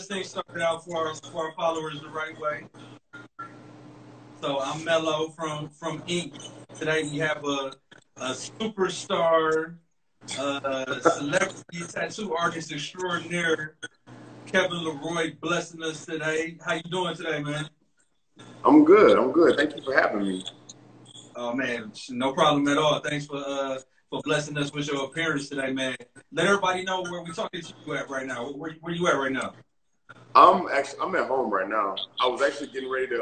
this thing started out for our followers the right way. So I'm Mello from Ink. Today we have a superstar, celebrity tattoo artist extraordinaire, Kevin Laroy, blessing us today. How you doing today, man? I'm good. I'm good. Thank you for having me. Oh man, no problem at all. Thanks for blessing us with your appearance today, man. Let everybody know where we talking to you at right now. Where you at right now? I'm at home right now. I was actually getting ready to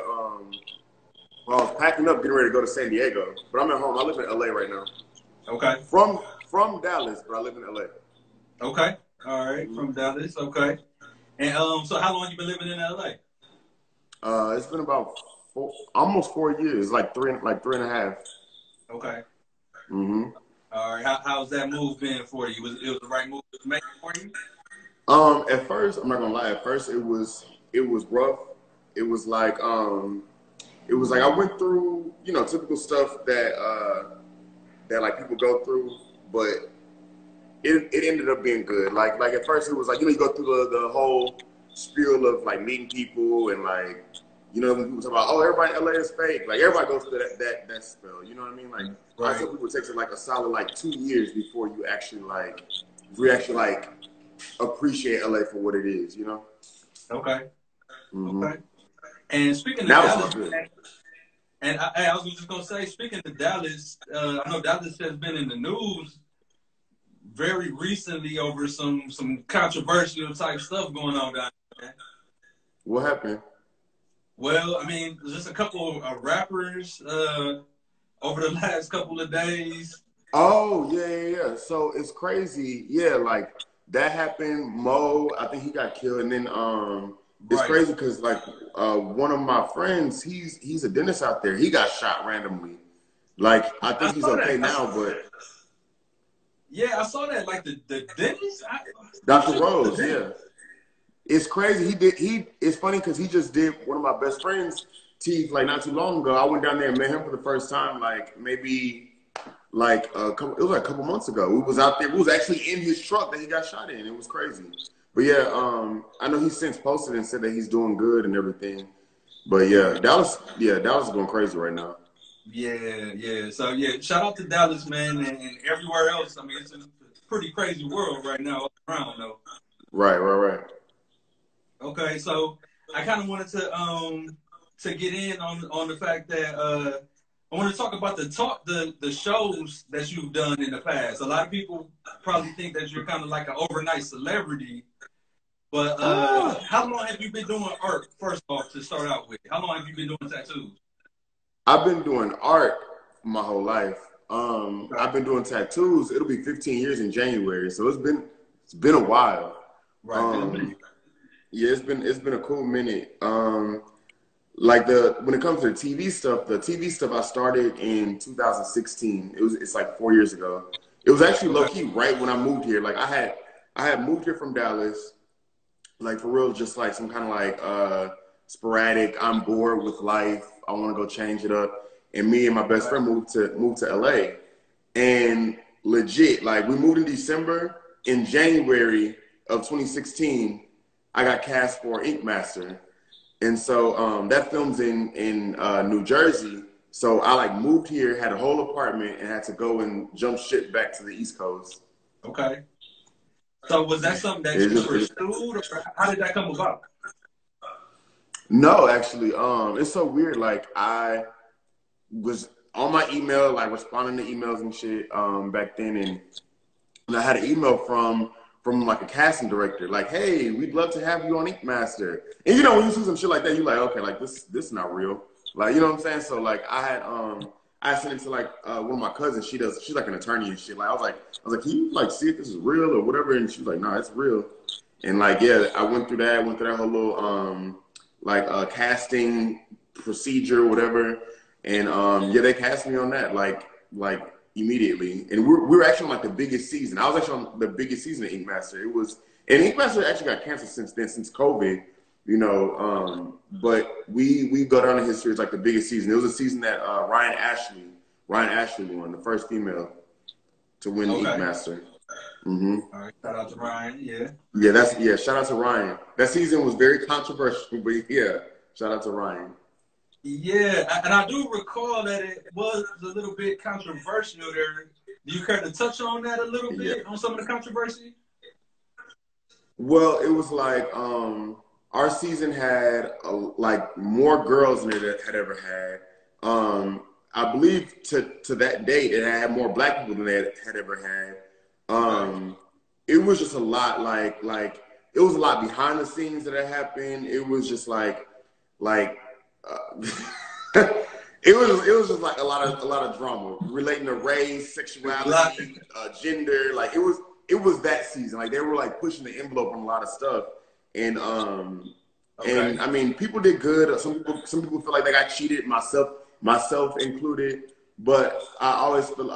well, I was packing up, getting ready to go to San Diego, but I'm at home. I live in LA right now. Okay. From Dallas, but I live in LA. Okay. All right. From Dallas. Okay. And so how long you been living in LA? It's been about almost 4 years, like three and a half. Okay. Mm-hmm. All right. How's that move been for you? It was the right move to make for you? At first, I'm not gonna lie. At first, it was rough. It was like I went through, typical stuff that like people go through, but it ended up being good. Like at first, it was like, you go through the whole spiel of like meeting people and like, when people talk about, oh, everybody in LA is fake. Like everybody goes through that spell. You know what I mean? Like right. I tell people it takes like a solid like 2 years before you actually appreciate LA for what it is. Okay. Mm-hmm. Okay. And speaking of Dallas, and I was just gonna say, speaking of Dallas, I know Dallas has been in the news very recently over some controversial type stuff going on down there. What happened? Well, I mean, just a couple of rappers over the last couple of days. Oh, yeah. So it's crazy. Yeah, like that happened. Mo, I think he got killed. And then it's crazy because like one of my friends, he's a dentist out there. He got shot randomly. Like I think he's okay now, but yeah, I saw that. Like the dentist, Dr. Rose, yeah. It's crazy. It's funny because he just did one of my best friends' teeth like not too long ago. I went down there and met him for the first time, like maybe like a couple months ago. We was out there. We was actually in his truck that he got shot in. It was crazy. But yeah, I know he's since posted and said that he's doing good and everything. But yeah, Dallas is going crazy right now. Yeah. So yeah, shout out to Dallas, man, and everywhere else. I mean, it's a pretty crazy world right now all around, though. Right. Okay, so I kind of wanted to get in on the fact that I want to talk about the shows that you've done in the past. A lot of people probably think that you're kind of like an overnight celebrity, but how long have you been doing art? First off, to start out with, how long have you been doing tattoos? I've been doing art my whole life. I've been doing tattoos. It'll be 15 years in January, so it's been a while. Right. Yeah, it's been a cool minute. Like when it comes to the TV stuff I started in 2016. It's like 4 years ago. It was actually low key right when I moved here. Like I had moved here from Dallas, like for real, just like some kind of like sporadic. I'm bored with life. I want to go change it up. And me and my best friend moved to LA, and legit, like we moved in December. In January of 2016. I got cast for Inkmaster, and so that film's in New Jersey. So I like moved here, had a whole apartment, and had to go and jump ship back to the East Coast. Okay. So was that something that you pursued, or how did that come about? No, actually, it's so weird. Like I was on my email, like responding to emails and shit back then, and I had an email from like a casting director, like, hey, we'd love to have you on Inkmaster. And when you see some shit like that, you're like, okay, like this is not real. Like, you know what I'm saying? So like I sent it to like one of my cousins. She's like an attorney and shit. Like I was like, can you like see if this is real or whatever? And she was like, nah, it's real. And like, yeah, I went through that whole little casting procedure or whatever. And yeah, they cast me on that like immediately. And we're actually on like the biggest season. I was actually on the biggest season of Inkmaster. And Inkmaster actually got canceled since then, since COVID, but we go down in history as like the biggest season. It was a season that Ryan Ashley won, the first female to win Inkmaster. Mm-hmm. All right, shout out to Ryan. Yeah. Yeah, shout out to Ryan. That season was very controversial, but yeah, shout out to Ryan. Yeah, and I do recall that it was a little bit controversial there. Do you care to touch on that a little Yeah. bit, on some of the controversy? Well, it was like our season had like more girls than it had ever had. I believe to that date it had more black people than it had ever had. It was just a lot like it was a lot behind the scenes that had happened. It was just like it was just like a lot of drama relating to race, sexuality, gender. Like it was that season. Like they were like pushing the envelope on a lot of stuff. And and I mean people did good. Some people feel like they got cheated, myself included. But I always feel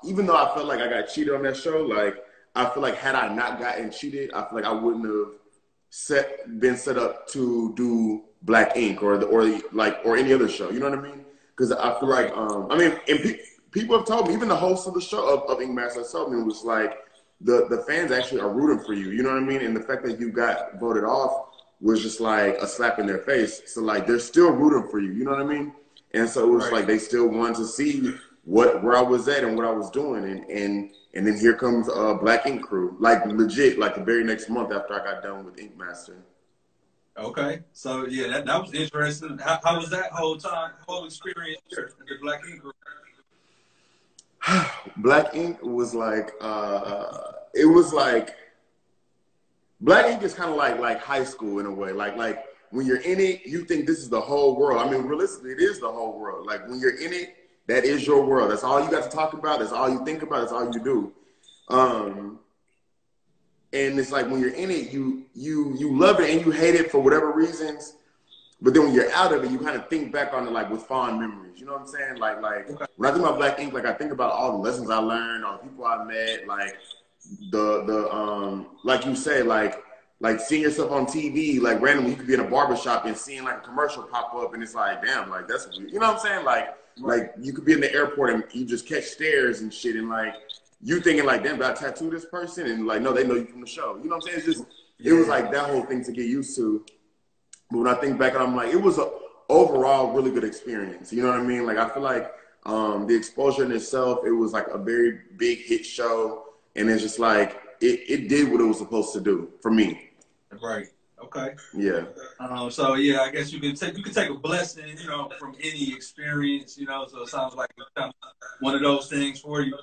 even though I felt like I got cheated on that show, like I feel like had I not gotten cheated, I feel like I wouldn't have been set up to do Black Ink or any other show. You know what I mean? Because I feel like I mean, and people have told me, even the host of the show of Inkmaster told me, it was like the fans actually are rooting for you. You know what I mean? And the fact that you got voted off was just like a slap in their face. So like they're still rooting for you. You know what I mean? And so it was like they still wanted to see where I was at and what I was doing. And then here comes Black Ink Crew, like legit, like the very next month after I got done with Inkmaster. Okay, so yeah, that was interesting. How was that whole experience here at the Black Ink Group? Black Ink was like it was like Black Ink is kind of like high school in a way. Like when you're in it, you think this is the whole world. I mean, realistically, it is the whole world. Like when you're in it, that is your world. That's all you got to talk about. That's all you think about. That's all you do. And it's like when you're in it, you love it and you hate it for whatever reasons. But then when you're out of it, you kind of think back on it like with fond memories. You know what I'm saying? Like when I think about Black Ink, like I think about all the lessons I learned, all the people I met, like the like you say, like seeing yourself on TV, like randomly you could be in a barbershop and seeing like a commercial pop up and it's like, damn, like that's weird. You know what I'm saying? Like you could be in the airport and you just catch stares and shit and like you thinking like, damn, did I tattoo this person? And like, no, they know you from the show. You know what I'm saying? It's just, it was like that whole thing to get used to. But when I think back, I'm like, it was a overall really good experience. You know what I mean? Like, I feel like the exposure in itself, it was like a very big hit show. And it's just like, it did what it was supposed to do for me. Right. Okay. Yeah. So yeah, I guess you can take a blessing, you know, from any experience, you know. So it sounds like one of those things for you.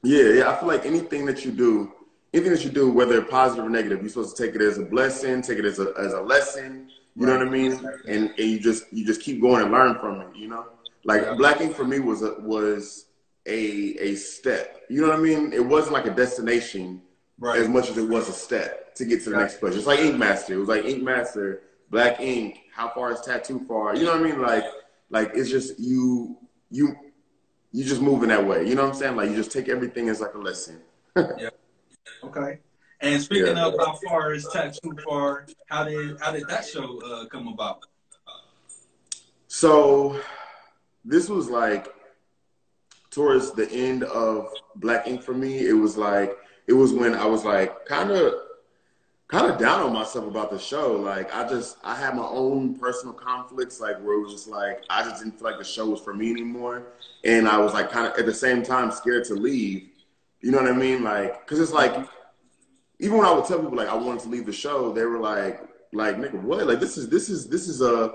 Yeah. I feel like anything that you do, whether positive or negative, you're supposed to take it as a blessing, take it as a lesson. You know what I mean? And you just keep going and learn from it. You know, like Black Ink for me was a step. You know what I mean? It wasn't like a destination as much as it was a step to get to the next place. It's like Inkmaster. It was like Inkmaster, Black Ink. How far is Tattoo far? You know what I mean? Like it's just you just moving that way. You know what I'm saying? Like you just take everything as like a lesson. Yeah. Okay. And speaking of how far is Tattoo far, how did that show come about? So this was like towards the end of Black Ink for me. It was when I was like kind of down on myself about the show. Like I had my own personal conflicts, like where it was just like I just didn't feel like the show was for me anymore, and I was like kind of at the same time scared to leave. You know what I mean? Like, cause it's like, even when I would tell people like I wanted to leave the show, they were like nigga, what? Like this is a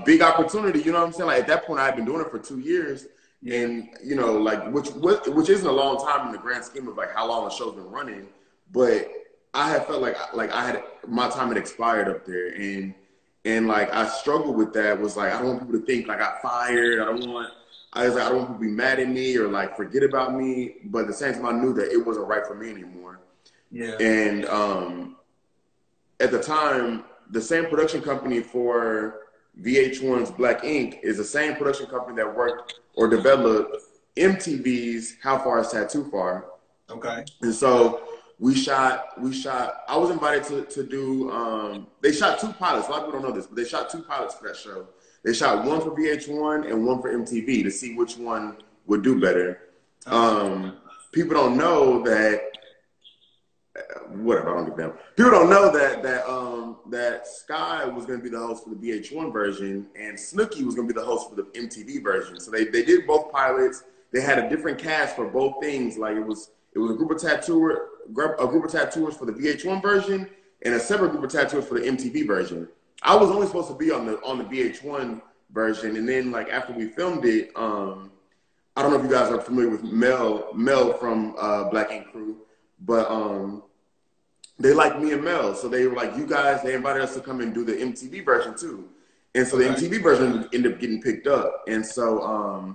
big opportunity. You know what I'm saying? Like at that point, I had been doing it for 2 years, and you know, like which isn't a long time in the grand scheme of like how long the show's been running, but I had felt like I had my time had expired up there, and like I struggled with that. Was like I don't want people to think like I got fired. I was like I don't want people to be mad at me or like forget about me. But at the same time, I knew that it wasn't right for me anymore. Yeah. And at the time, the same production company for VH1's Black Ink is the same production company that worked or developed MTV's How Far Is Tattoo Far. Okay. And so we shot, I was invited to do, they shot 2 pilots. A lot of people don't know this, but they shot 2 pilots for that show. They shot one for VH1 and one for MTV to see which one would do better. people don't know that. Whatever, I don't give a damn. People don't know that Sky was going to be the host for the VH1 version, and Snooki was going to be the host for the MTV version. So they did both pilots. They had a different cast for both things. Like it was a group of tattooers for the VH1 version, and a separate group of tattooers for the MTV version. I was only supposed to be on the VH1 version, and then like after we filmed it, I don't know if you guys are familiar with Mel from Black Ink Crew, but they liked me and Mel, so they were like, you guys, they invited us to come and do the MTV version too. And so the MTV version ended up getting picked up. And so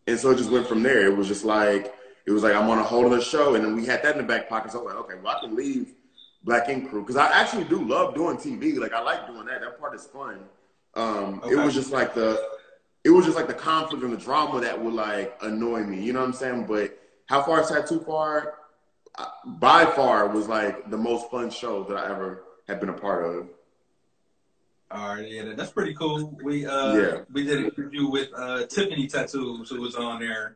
it just went from there. It was like, I'm on a whole other show. And then we had that in the back pocket. So I was like, okay, well, I can leave Black Ink Crew. Because I actually do love doing TV. Like, I like doing that. That part is fun. It was just like the conflict and the drama that would like annoy me. You know what I'm saying? But How Far Is Tattoo Far? By far was like the most fun show that I ever have been a part of. All right, yeah, that's pretty cool. We did an interview with Tiffany Tattoos, who was on there.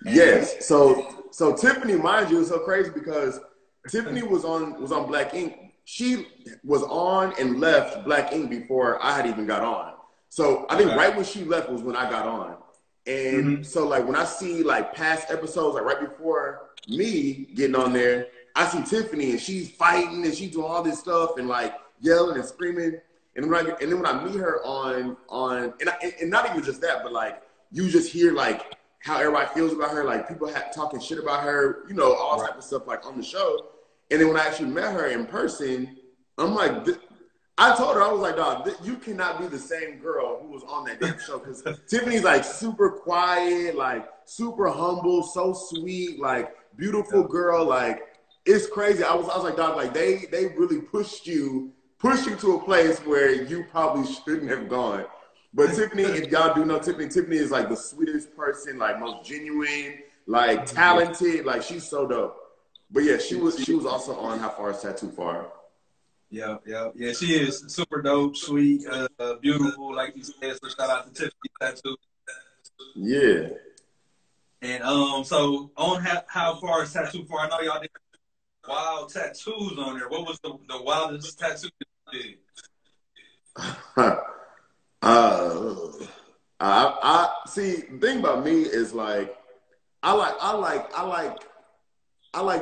Yes, so Tiffany, mind you, is so crazy because Tiffany was on Black Ink. She was on and left Black Ink before I had even got on. So I think right when she left was when I got on. And so like when I see like past episodes, like right before me getting on there, I see Tiffany and she's fighting and she's doing all this stuff and like yelling and screaming. And then when I meet her on and not even just that, but like you just hear like how everybody feels about her, like people talking shit about her, you know, all type of stuff like on the show. And then when I actually met her in person, I'm like, I told her, I was like, dog, you cannot be the same girl who was on that damn show. Because Tiffany's like super quiet, like super humble, so sweet, like beautiful girl. Like it's crazy. I was like, dog, like they really pushed you to a place where you probably shouldn't have gone. But Tiffany, if y'all do know Tiffany is like the sweetest person, like most genuine, like talented, like she's so dope. But yeah, she was also on How Far Is Tattoo Far. Yeah. She is super dope, sweet, beautiful, like you said. So shout out to Tiffany Tattoo. Yeah. And so on How Far Is Tattoo Far, I know y'all did wild tattoos on there. What was the wildest tattoo you did? I see. The thing about me is like, I like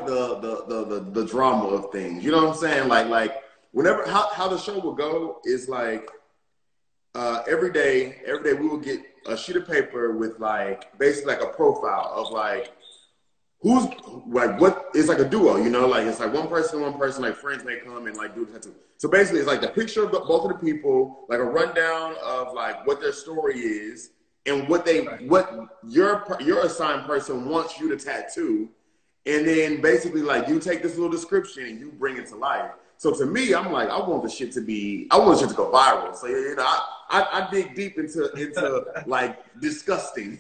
the drama of things. You know what I'm saying? Like whenever how the show will go is like every day we will get a sheet of paper with like basically like a profile of like who's like what is like a duo, you know, like it's like one person, like friends may come and like do the tattoo. So basically it's like the picture of both of the people, like a rundown of like what their story is and what your assigned person wants you to tattoo. And then basically like you take this little description and you bring it to life. So to me, I'm like, I want the shit to go viral. So you know, I dig deep into like disgusting.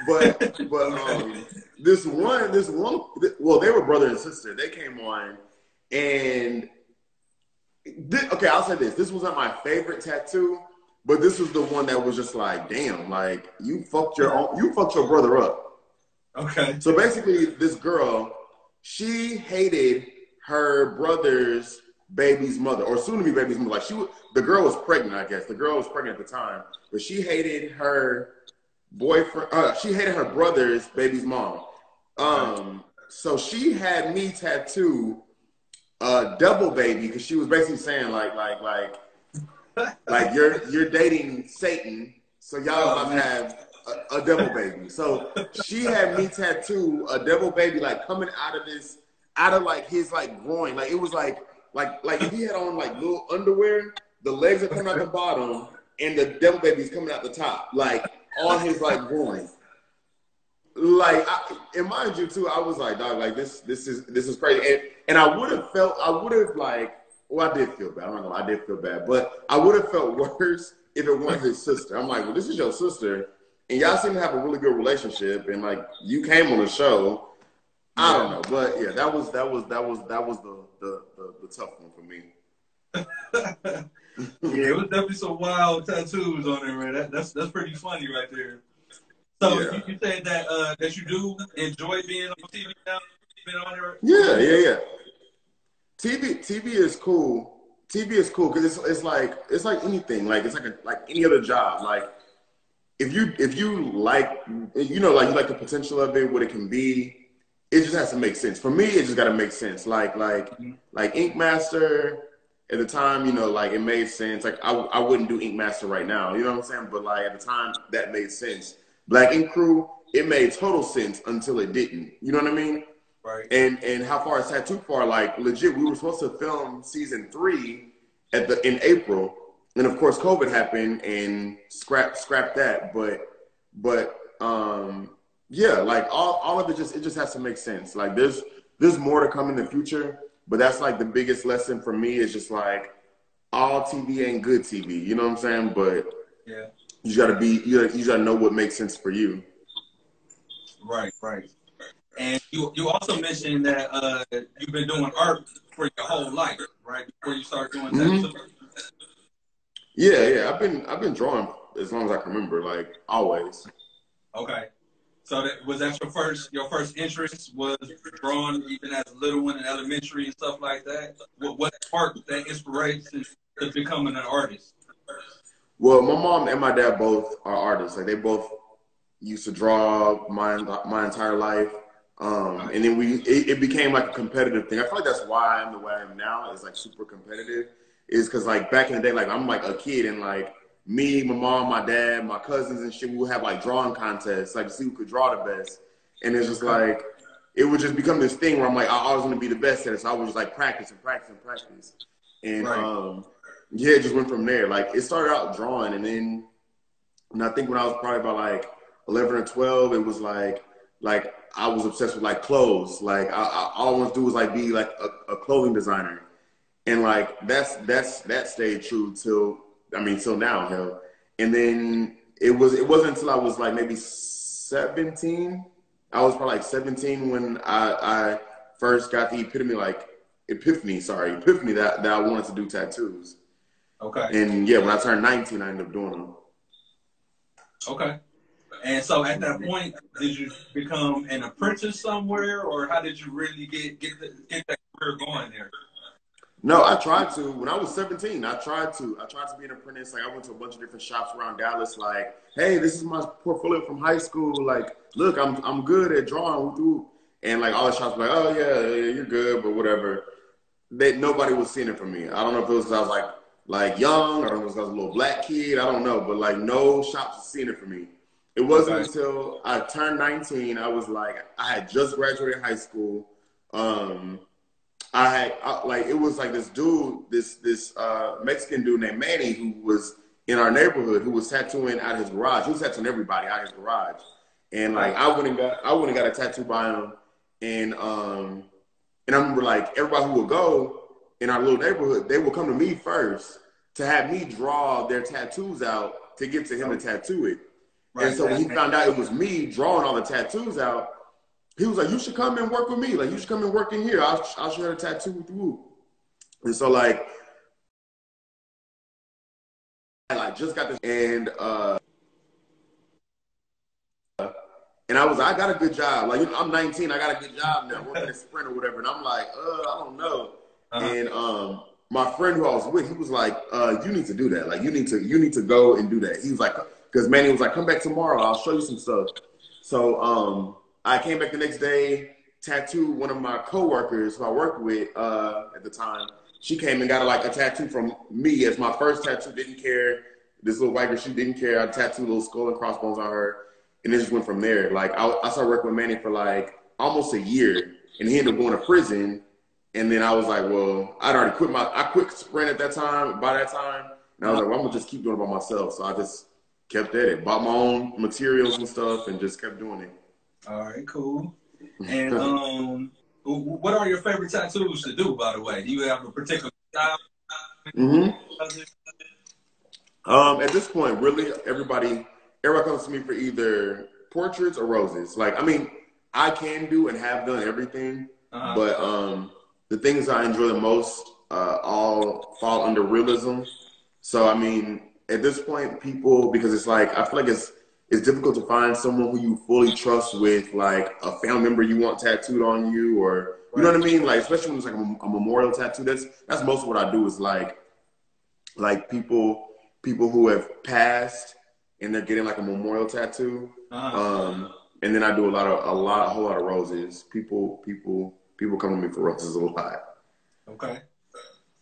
but this one, well, they were brother and sister. They came on, and okay, I'll say this: this wasn't my favorite tattoo, but this was the one that was just like, damn, like you fucked your brother up. Okay. So basically, this girl, she hated her brother's baby's mother, or soon to be baby's mother. Like the girl was pregnant, I guess. The girl was pregnant at the time, but she hated her boyfriend. She hated her brother's baby's mom. So she had me tattoo double baby because she was basically saying like you're dating Satan, so y'all about to have a devil baby. So she had me tattoo a devil baby like coming out of like his like groin. Like it was like if he had on like little underwear, the legs are coming out the bottom and the devil baby's coming out the top, like on his like groin. Like and mind you too, I was like, dog, like this is crazy. And I would have like, well, I did feel bad. I'm not gonna lie, I did feel bad, but I would have felt worse if it wasn't his sister. I'm like, well, this is your sister, and y'all seem to have a really good relationship, and like you came on the show. I don't know, but yeah, that was the tough one for me. Yeah, it was definitely some wild tattoos on there, man. That's pretty funny right there. So Yeah. you said that that you do enjoy being on TV now, been on there. Yeah. TV is cool. TV is cool because it's like anything. Like it's like any other job. Like if you like like you like the potential of it, what it can be, it just has to make sense. For me, it just got to make sense. Like Inkmaster at the time, like it made sense. Like I wouldn't do Inkmaster right now, you know what I'm saying? But like at the time, that made sense. Black Ink Crew, it made total sense until it didn't. You know what I mean? Right. And how far is Tattoo far? Like legit, we were supposed to film season 3 in April, and of course COVID happened and scrapped that. But yeah, like all of it just has to make sense. Like there's more to come in the future, but that's like the biggest lesson for me is just like all TV ain't good TV. You know what I'm saying? But yeah, you gotta know what makes sense for you. Right. And you also mentioned that you've been doing art for your whole life, right? Before you start doing tattoos. Yeah. I've been drawing as long as I can remember, like always. Okay. So was that your first interest was drawing even as a little one in elementary and stuff like that? What sparked that inspiration to becoming an artist? Well, my mom and my dad both are artists. Like they both used to draw my entire life. And then it became like a competitive thing. I feel like that's why I'm the way I am now. It's like super competitive. Is because like back in the day, like I'm like a kid and like me, my mom, my dad, my cousins and shit, we would have like drawing contests, like to see who could draw the best. And it's just like it would just become this thing where I'm like I always want to be the best at it. So I would just like practice. And yeah, it just went from there. Like it started out drawing, and I think when I was probably about like 11 or 12, it was like I was obsessed with like clothes. Like I all I wanted to do was like be like a clothing designer, and like that stayed true till now, hell. And then it wasn't until I was like maybe 17. I was probably like 17 when I first got the epiphany that I wanted to do tattoos. Okay. And yeah, when I turned 19, I ended up doing them. Okay. And so at that point, did you become an apprentice somewhere, or how did you really get that career going there? No, I tried to. When I was 17, I tried to be an apprentice. Like I went to a bunch of different shops around Dallas. Like, hey, this is my portfolio from high school. Like, look, I'm good at drawing. And like all the shops were like, oh yeah, you're good, but whatever. Nobody was seeing it from me. I don't know if it was because I was like young, or I don't know if I was a little black kid. I don't know, but like no shops was seeing it for me. It wasn't until I turned 19. I had just graduated high school. It was like this dude, this Mexican dude named Manny who was in our neighborhood who was tattooing out his garage. He was tattooing everybody out his garage, and like I went and got a tattoo by him, and I remember like everybody who would go in our little neighborhood, they would come to me first to have me draw their tattoos out to get to him to tattoo it. Right. And so when he found out it was me drawing all the tattoos out, he was like, you should come and work with me. Like, you should come and work in here. I'll show you how to tattoo with you. And so, like, I just got this. And I got a good job. Like, I'm 19. I got a good job now, working at Sprint or whatever. And I'm like, I don't know. And my friend who I was with, he was like, you need to do that. Like, you need to go and do that. He was like, because Manny was like, come back tomorrow. I'll show you some stuff. So, I came back the next day, tattooed one of my coworkers who I worked with at the time. She came and got like a tattoo from me as my first tattoo. Didn't care. This little white girl, she didn't care. I tattooed little skull and crossbones on her, and it just went from there. Like I started working with Manny for like almost a year, and he ended up going to prison. And then I was like, well, I quit Sprint at that time. By that time, and I was like, well, I'm gonna just keep doing it by myself. So I just kept at it, bought my own materials and stuff, and just kept doing it. All right, cool. And what are your favorite tattoos to do, by the way? Do you have a particular style? At this point, really, everybody comes to me for either portraits or roses. Like, I mean, I can do and have done everything, but the things I enjoy the most all fall under realism. So, I mean, at this point, people, because it's like, I feel like it's it's difficult to find someone who you fully trust with like a family member you want tattooed on you, or you know what I mean? Like, especially when it's like a memorial tattoo. That's most of what I do is like people who have passed and they're getting like a memorial tattoo. And then I do a whole lot of roses. People come to me for roses a lot. Okay.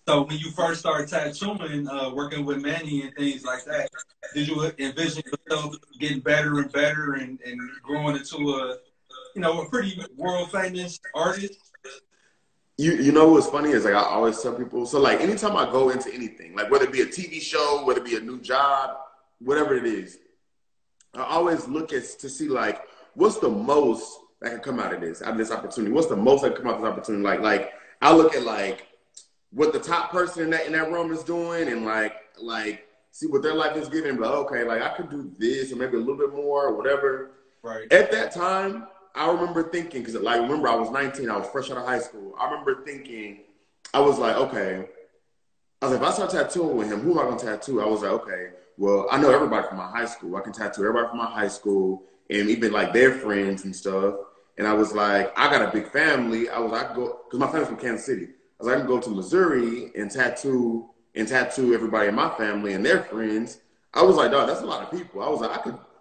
So when you first started tattooing, working with Manny and things like that, did you envision yourself getting better and better and growing into a pretty world famous artist? You know what's funny is like I always tell people, so like anytime I go into anything, like whether it be a TV show, whether it be a new job, whatever it is, I always look to see like what's the most that can come out of this opportunity. What's the most that can come out of this opportunity? Like I look at like what the top person in that room is doing, and like see what their life is giving. But okay, like I could do this, or maybe a little bit more, or whatever. Right. At that time, I remember thinking, because like remember I was 19, I was fresh out of high school. I remember thinking, I was like, okay. I was like, if I start tattooing with him, who am I gonna tattoo? I was like, okay, well, I know everybody from my high school. I can tattoo everybody from my high school, and even like their friends and stuff. And I was like, I got a big family. I could go, because my family's from Kansas City. I was like, I can go to Missouri and tattoo everybody in my family and their friends. I was like, dog, that's a lot of people. I was like,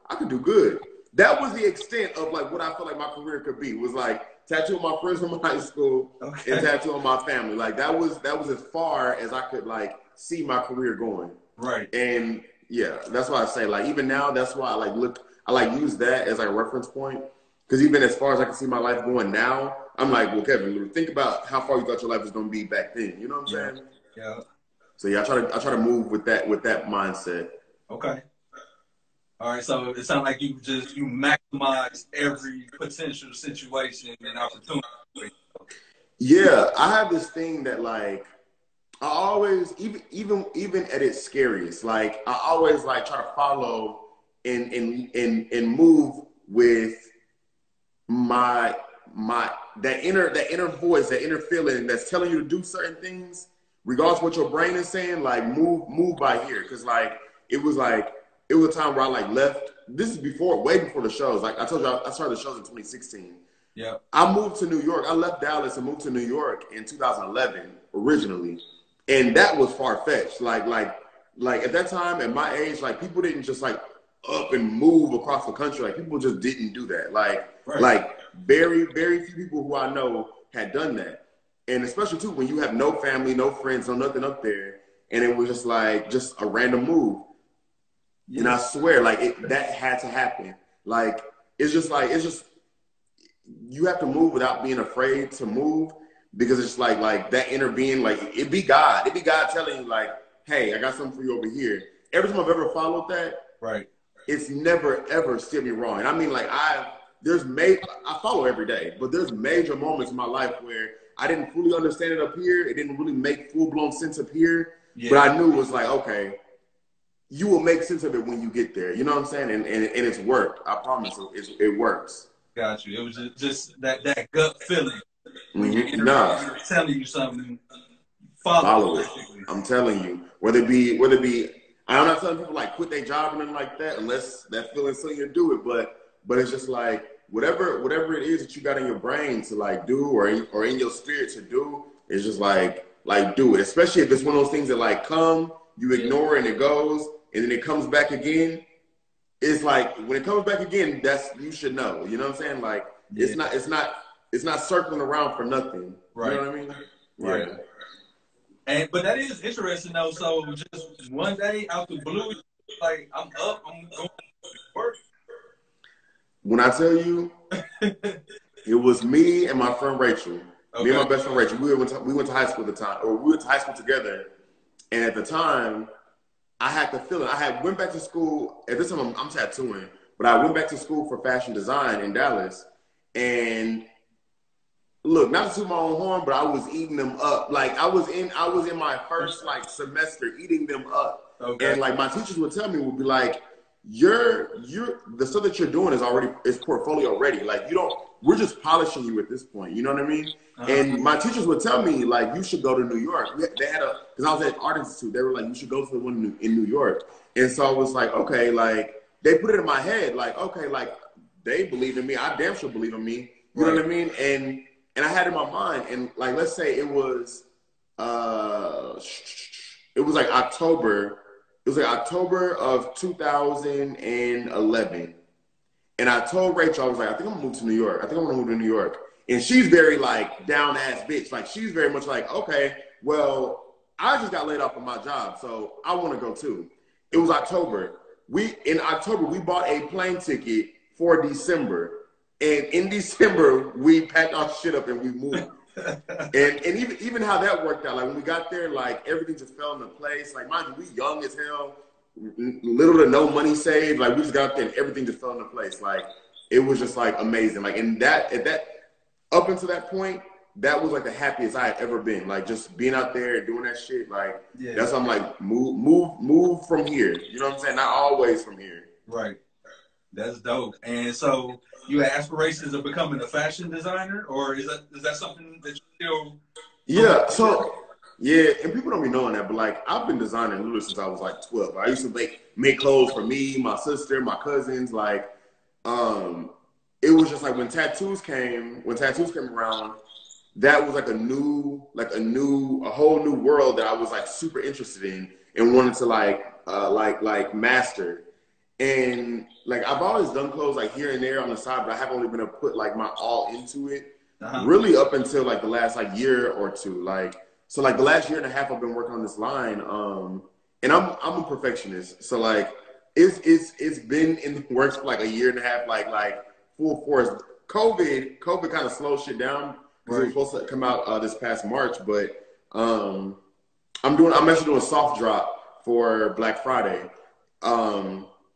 I could do good. That was the extent of like what I felt like my career could be. Was like tattooing my friends from high school and tattooing my family. Like that was as far as I could like see my career going. Right. And yeah, that's why I say like even now, that's why I use that as like a reference point. Because even as far as I can see my life going now, I'm like, well, Kevin, think about how far you thought your life was going to be back then. You know what I'm saying? Yeah. So yeah, I try to move with that mindset. Okay. All right. So it sounds like you maximize every potential situation and opportunity. Yeah, I have this thing that like I always even at its scariest, like I always like try to follow and move with that inner voice, that inner feeling that's telling you to do certain things, regardless of what your brain is saying, like move by here. Cause like it was a time where I like left. This is way before the shows. Like I told you, I started the shows in 2016. Yeah. I moved to New York. I left Dallas and moved to New York in 2011 originally. And that was far-fetched. Like at that time, at my age, like people didn't just like up and move across the country. Like people just didn't do that. Like very, very few people who I know had done that. And especially too, when you have no family, no friends, no nothing up there. And it was just like, just a random move. Yeah. And I swear, like that had to happen. Like, it's just, you have to move without being afraid to move, because it's like that inner being, like it'd be God telling you like, hey, I got something for you over here. Every time I've ever followed that, right, it's never ever steered me wrong. And I mean, like I follow every day, but there's major moments in my life where I didn't fully understand it up here. It didn't really make full-blown sense up here. Yeah. But I knew it was like, okay, you will make sense of it when you get there. You know what I'm saying? And it's worked. I promise it works. Got you. It was just that gut feeling. When you're telling you something, follow it. I'm telling you. Whether it be, I'm not telling people like quit their job or nothing like that, unless that feeling's telling you to do it. But it's just like whatever it is that you got in your brain to like do, or in your spirit to do, is just like do it. Especially if it's one of those things that like come, you ignore it and it goes, and then it comes back again. It's like when it comes back again, you should know. You know what I'm saying? Like it's not circling around for nothing. Right. You know what I mean? Right. Yeah. But that is interesting though. So just one day out the blue, like I'm up, I'm going to work. When I tell you, it was me and my friend Rachel. Okay. Me and my best friend Rachel. We went to high school at the time, or we went to high school together. And at the time, I had the feeling. I went back to school. At this time, I'm tattooing, but I went back to school for fashion design in Dallas. And look, not to toot my own horn, but I was eating them up. Like I was in my first like semester eating them up. Okay. And like my teachers would tell me, would be like, the stuff that you're doing is portfolio ready. Like we're just polishing you at this point. You know what I mean? And my teachers would tell me like, you should go to New York. They had because I was at Art Institute. They were like, you should go to the one in New York. And so I was like, okay, like they put it in my head, like, okay, like they believe in me. I damn sure believe in me. You know what I mean? And I had it in my mind, and like, let's say it was like October. It was like October of 2011. And I told Rachel, I was like, I think I'm gonna move to New York. I think I'm gonna move to New York. And she's very like down ass bitch. Like she's very much like, okay, well, I just got laid off from my job, so I want to go too. It was October. In October we bought a plane ticket for December. And in December, we packed our shit up and we moved. and even how that worked out, like when we got there, like everything just fell into place. Like mind you, we young as hell, little to no money saved. Like we just got there and everything just fell into place. Like it was just like amazing. Like up until that point, that was like the happiest I had ever been. Like just being out there and doing that shit. Like that's why I'm like move from here. You know what I'm saying? Not always from here. Right. That's dope. And so you have aspirations of becoming a fashion designer, or is that something that you still? Yeah. So yeah, and people don't be knowing that, but like I've been designing literally since I was like 12. I used to make clothes for me, my sister, my cousins. Like, it was just like when tattoos came around, that was like a whole new world that I was like super interested in and wanted to like master. And like I've always done clothes like here and there on the side, but I haven't really been able to put like my all into it. Really up until like the last like year or two. Like so like the last year and a half I've been working on this line. And I'm a perfectionist. So like it's been in the works for like a year and a half, like full force. COVID kind of slowed shit down because it was supposed to come out this past March, but I'm actually doing a soft drop for Black Friday.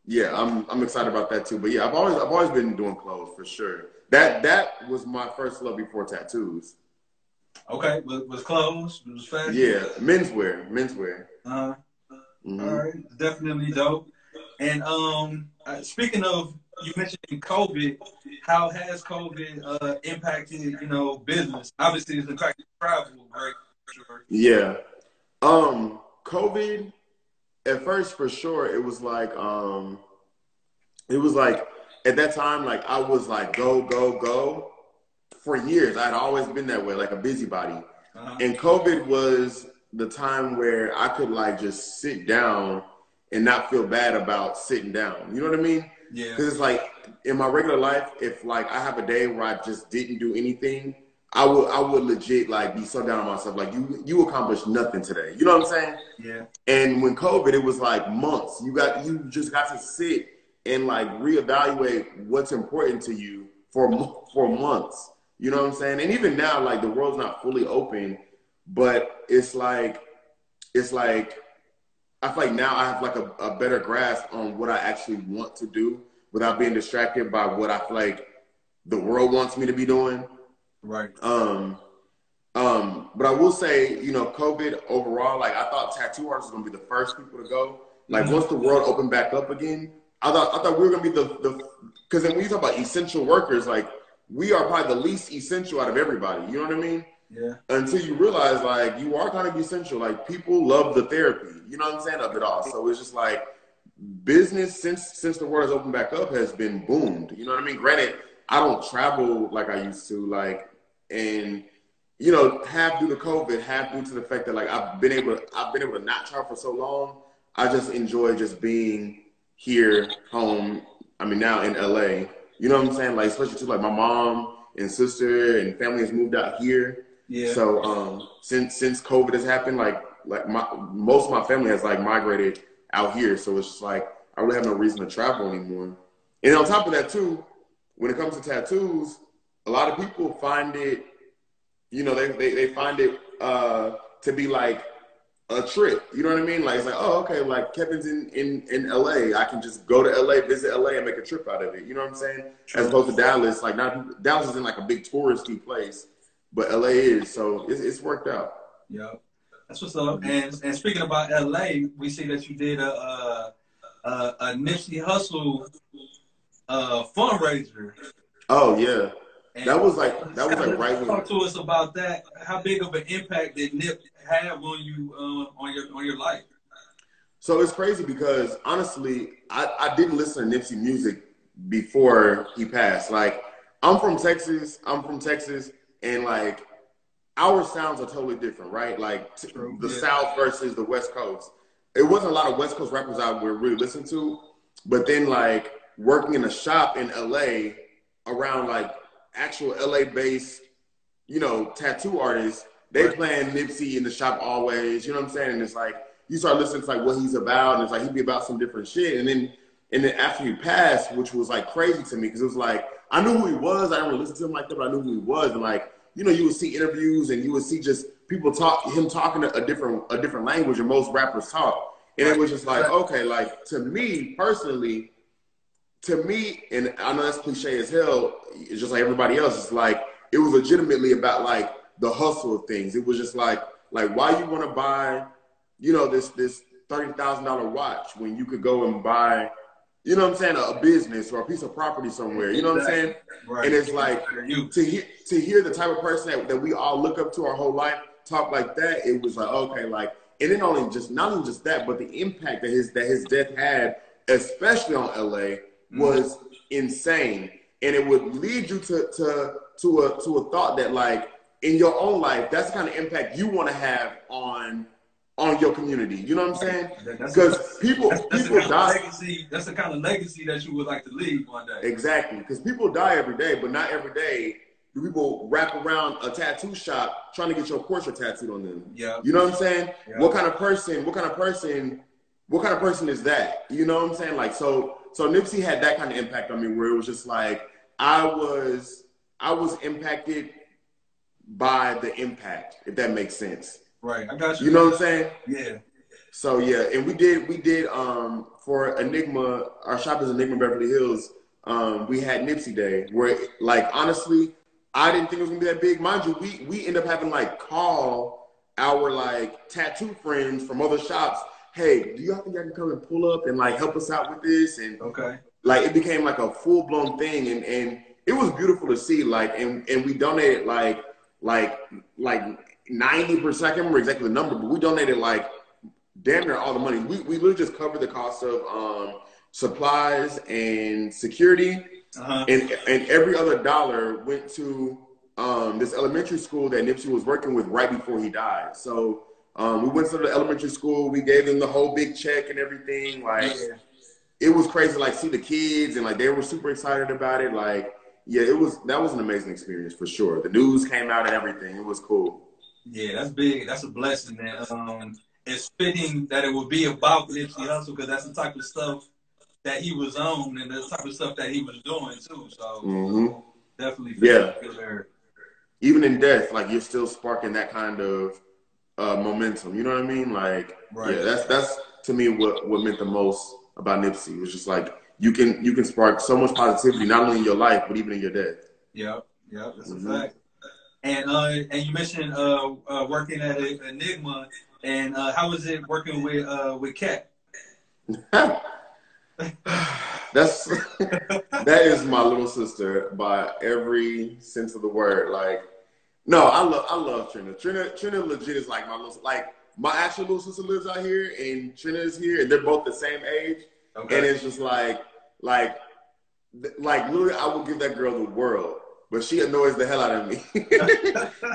Yeah, I'm excited about that too. But yeah, I've always been doing clothes for sure. That was my first love before tattoos. Okay, was clothes, was fashion. Yeah, menswear. All right, definitely dope. And speaking of, you mentioned COVID. How has COVID impacted business? Obviously, it's impacted travel, right? Sure. Yeah, COVID. At first, for sure, it was like at that time, like I was like go for years. I had always been that way, like a busybody. And COVID was the time where I could like just sit down and not feel bad about sitting down. You know what I mean? Yeah. Because it's like in my regular life, if like I have a day where I just didn't do anything, I would legit like be so down on myself. Like you accomplished nothing today. You know what I'm saying? Yeah. And when COVID, it was like months. You just got to sit and like reevaluate what's important to you for months. You know what I'm saying? And even now, like the world's not fully open, but it's like I feel like now I have like a better grasp on what I actually want to do without being distracted by what I feel like the world wants me to be doing. Right. But I will say, COVID overall, like I thought tattoo artists was gonna be the first people to go. Like once the world opened back up again, I thought we were gonna be because then when you talk about essential workers, like we are probably the least essential out of everybody. You know what I mean? Yeah. Until you realize like you are kind of essential. Like people love the therapy. You know what I'm saying? Of it all. So it's just like business since the world has opened back up has been boomed. You know what I mean? Granted, I don't travel like I used to. Like and. Half due to COVID, half due to the fact that like I've been able to not travel for so long. I just enjoy just being here home. I mean now in LA. You know what I'm saying? Like especially to like my mom and sister and family has moved out here. Yeah. So since COVID has happened, like most of my family has like migrated out here. So it's just like I really have no reason to travel anymore. And on top of that too, when it comes to tattoos, a lot of people find it. They find it to be like a trip. You know what I mean? Like it's like, oh, okay, like Kevin's in LA. I can just go to LA, visit LA, and make a trip out of it. You know what I'm saying? True. As opposed to Dallas, like Dallas isn't like a big touristy place, but LA is. So it's worked out. Yeah, that's what's up. And speaking about LA, we see that you did a Nipsey Hussle fundraiser. Oh yeah. And that was like right when. Talk to us about that. How big of an impact did Nip have on you on your life? So it's crazy because honestly, I didn't listen to Nipsey music before he passed. Like, I'm from Texas, and like our sounds are totally different, right? Like the South versus the West Coast. It wasn't a lot of West Coast rappers I would really listen to, but then like working in a shop in LA around like actual LA based, you know, tattoo artists, they playing Nipsey in the shop always, you know what I'm saying? And it's like, you start listening to like what he's about, and it's like he'd be about some different shit. And then after he passed, which was like crazy to me, because it was like, I knew who he was. I didn't really listen to him like that, but I knew who he was. And like, you know, you would see interviews and you would see just people talking a different language than most rappers talk. And it was just like, okay, like to me personally, and I know that's cliche as hell, it's just like everybody else, it's like, it was legitimately about like the hustle of things. It was just like why you want to buy, you know, this $30,000 watch when you could go and buy, you know what I'm saying, a business or a piece of property somewhere. You know what I'm saying? Right. And it's like to hear the type of person that we all look up to our whole life talk like that. It was like, okay, like, and then not only just that, but the impact that his death had, especially on LA, was insane. And it would lead you to a thought that like in your own life, that's the kind of impact you want to have on your community. You know what I'm saying? Because people die. That's the kind of legacy that you would like to leave one day. Exactly. Because people die every day, but not every day do people wrap around a tattoo shop trying to get your portrait tattooed on them. Yeah. You know what I'm saying? Yeah. What kind of person is that? You know what I'm saying? Like, so Nipsey had that kind of impact on me where it was just like, I was impacted by the impact, if that makes sense. Right, I got you. You know what I'm saying? Yeah. So yeah, and we did for Enigma, our shop is Enigma Beverly Hills. We had Nipsey Day where, like, honestly, I didn't think it was gonna be that big. Mind you, we end up having like call our like tattoo friends from other shops. Hey, do y'all think I can come and pull up and like help us out with this? And like it became like a full blown thing, and it was beautiful to see. Like, and we donated like 90%. I can't remember exactly the number, but we donated like damn near all the money. We literally just covered the cost of supplies and security, and every other dollar went to this elementary school that Nipsey was working with right before he died. So we went to the elementary school. We gave them the whole big check and everything. Like it was crazy. Like see the kids and like they were super excited about it. Like yeah, that was an amazing experience for sure. The news came out and everything. It was cool. Yeah, that's big. That's a blessing, man. It's fitting that it would be about Nipsey Hussle because that's the type of stuff that he was on and the type of stuff that he was doing too. So definitely feel there. Even in death, like you're still sparking that kind of momentum. You know what I mean? Like yeah, that's to me what meant the most about Nipsey. It was just like you can spark so much positivity not only in your life but even in your death. Yep, that's a fact. And you mentioned working at Enigma, and how was it working with Kat? That is my little sister by every sense of the word. Like, no, I love Trina. Trina legit is like my little, like my actual little sister lives out here, and Trina is here, and they're both the same age. Okay. And it's just like literally, I would give that girl the world. But she annoys the hell out of me.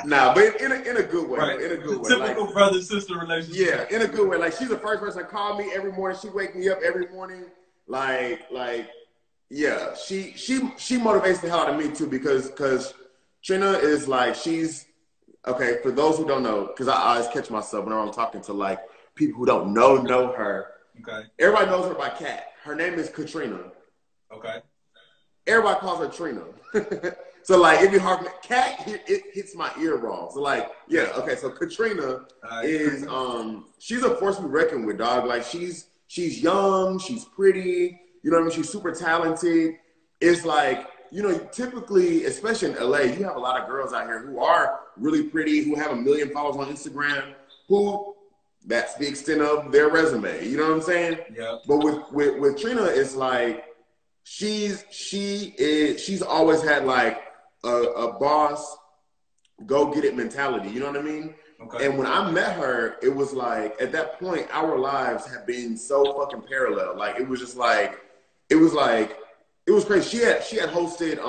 Nah, but in a good way. Right. In a good way. Typical like, brother-sister relationship. Yeah, in a good way. Like she's the first person to call me every morning. She wake me up every morning. Like, yeah. She motivates the hell out of me too because Trina is like she's okay. For those who don't know, because I always catch myself whenever I'm talking to like people who don't know her. Okay. Everybody knows her by Kat. Her name is Katrina. Okay. Everybody calls her Trina. So like if you hard Kat, it hits my ear wrong. So like yeah, okay. So Katrina is she's a force to be reckoned with, dog. Like she's young, she's pretty. You know what I mean? She's super talented. It's like you know, typically, especially in LA, you have a lot of girls out here who are really pretty, who have 1 million followers on Instagram, who that's the extent of their resume. You know what I'm saying? Yeah. But with Trina, it's like she's always had like a boss, go get it mentality. You know what I mean? Okay. And when I met her, it was like, at that point, our lives have been so fucking parallel. Like, it was just like, it was crazy. She had hosted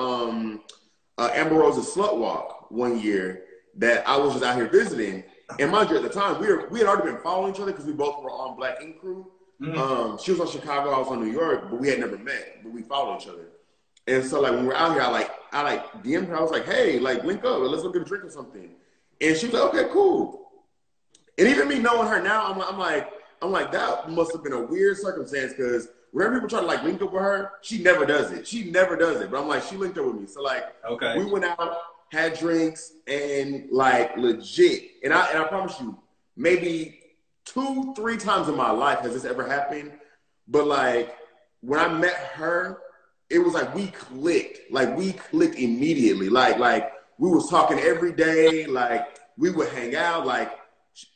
Amber Rose's Slut Walk one year that I was just out here visiting. And mind you, at the time, we had already been following each other because we both were on Black Ink Crew. Mm-hmm. She was on Chicago, I was on New York, but we had never met, but we followed each other. And so, like, when we were out here, I DM'd her. I was like, hey, like, link up. Let's go get a drink or something. And she was like, okay, cool. And even me knowing her now, I'm like, that must have been a weird circumstance because whenever people try to, like, link up with her, she never does it. She never does it. But I'm like, she linked up with me. So, like, okay, we went out, had drinks, and, like, legit. And I promise you, maybe 2-3 times in my life has this ever happened. But, like, when I met her, it was like we clicked. Like, we clicked immediately. Like we was talking every day. Like, we would hang out. Like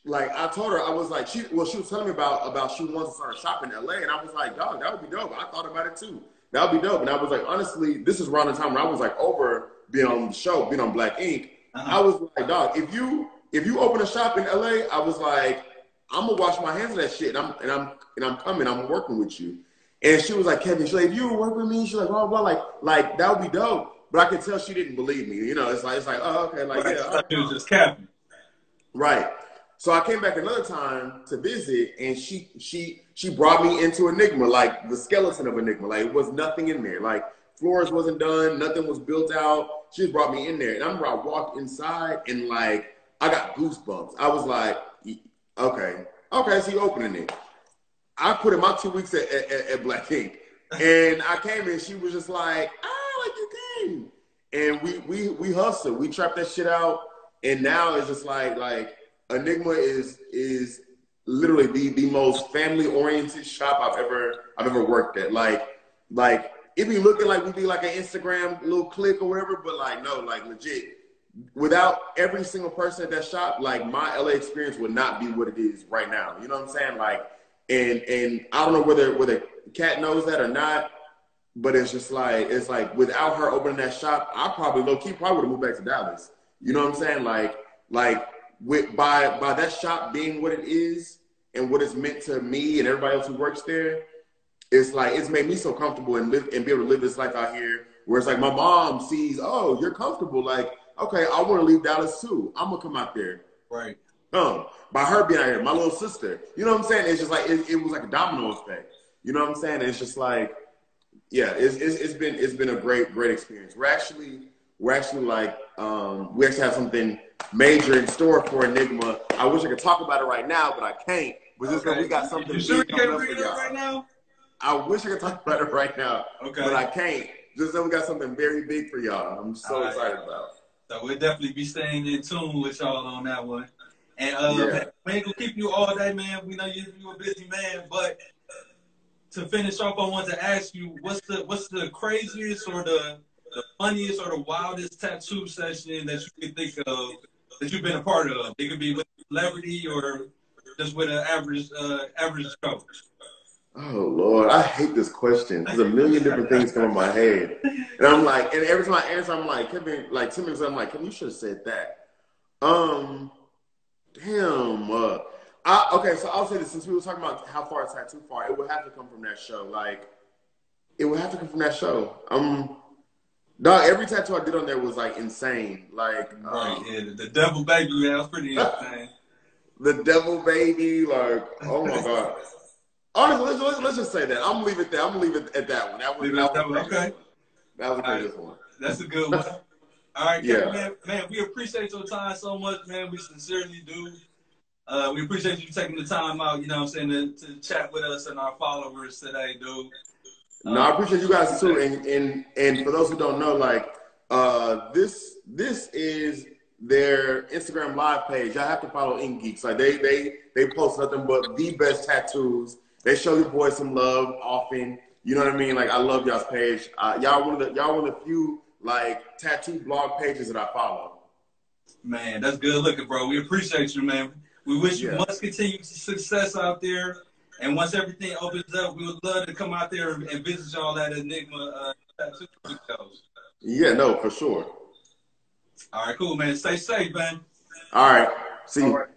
I told her, I was like, she was telling me about she wants to start a shop in LA. And I was like, dog, that would be dope. I thought about it too. That would be dope. And I was like, honestly, this is around the time when I was like over being on the show, being on Black Ink. I was like, dog, if you open a shop in LA, I was like, I'm gonna wash my hands of that shit. And I'm coming. I'm working with you. And she was like, Kevin, she's like, if you would work with me, she's like, blah, blah, like that would be dope. But I could tell she didn't believe me. You know, it's like, oh, okay, like, right. Yeah. She was just capping. Right. So I came back another time to visit, and she brought me into Enigma, like the skeleton of Enigma. Like, it was nothing in there. Like, floors wasn't done, nothing was built out. She just brought me in there. And I remember I walked inside, and, like, I got goosebumps. I was like, okay, so you opening it. I put in my 2 weeks at Black Ink, and I came in. She was just like, like you came, and we hustled. We trapped that shit out, and now it's just like Enigma is literally the most family oriented shop I've ever worked at. Like it be looking like we be like an Instagram little click or whatever, but like no, like legit. Without every single person at that shop, like my LA experience would not be what it is right now. You know what I'm saying? Like. And I don't know whether Kat knows that or not, but it's like without her opening that shop, I probably low-key probably would have moved back to Dallas. You know what I'm saying? Like by that shop being what it is and what it's meant to me and everybody else who works there, it's like it's made me so comfortable and be able to live this life out here where it's like my mom sees, oh, you're comfortable, like, okay, I want to leave Dallas too. I'm gonna come out there. Right. By her being out here, my little sister. You know what I'm saying? It's just like it was like a domino effect. You know what I'm saying? It's just like, yeah, it's been a great experience. We're actually like we actually have something major in store for Enigma. I wish I could talk about it right now, but I can't. But just we got something. You sure you can't bring it up right now? I wish I could talk about it right now, okay, but I can't. Just that we got something very big for y'all. I'm so excited about. So we'll definitely be staying in tune with y'all on that one. And we ain't gonna keep you all day, man. We know you're a busy man, but to finish off, I want to ask you, what's the craziest or the funniest or the wildest tattoo session that you can think of that you've been a part of? It could be with a celebrity or just with an average coach. Oh Lord, I hate this question. There's a million different things come in my head, and I'm like, and every time I answer, I'm like, Kevin, like Tim, I'm like, Kevin, you should have said that. Damn. Okay, so I'll say this, since we were talking about how far it's too far, it would have to come from that show. Like, it would have to come from that show. Dog, every tattoo I did on there was like insane. Like, right, yeah, the devil baby, man, that was pretty insane. The devil baby, like, oh my god. Honestly, let's just say that. I'm gonna leave it there. I'm gonna leave it at that one. That was okay. That was the greatest one. That's a good one. All right, Kevin, man, we appreciate your time so much, man. We sincerely do. We appreciate you taking the time out, you know what I'm saying, to chat with us and our followers today, dude. No, I appreciate you guys too. And for those who don't know, like, this is their Instagram live page. I have to follow Inkgeeks. Like they post nothing but the best tattoos. They show your boys some love often. You know what I mean? Like, I love y'all's page. Y'all one of the few like tattoo blog pages that I follow. Man, that's good looking, bro. We appreciate you, man. We wish you much continued success out there. And once everything opens up, we would love to come out there and visit y'all at Enigma Tattoo shows. Yeah, no, for sure. All right, cool, man. Stay safe, man. All right. See you.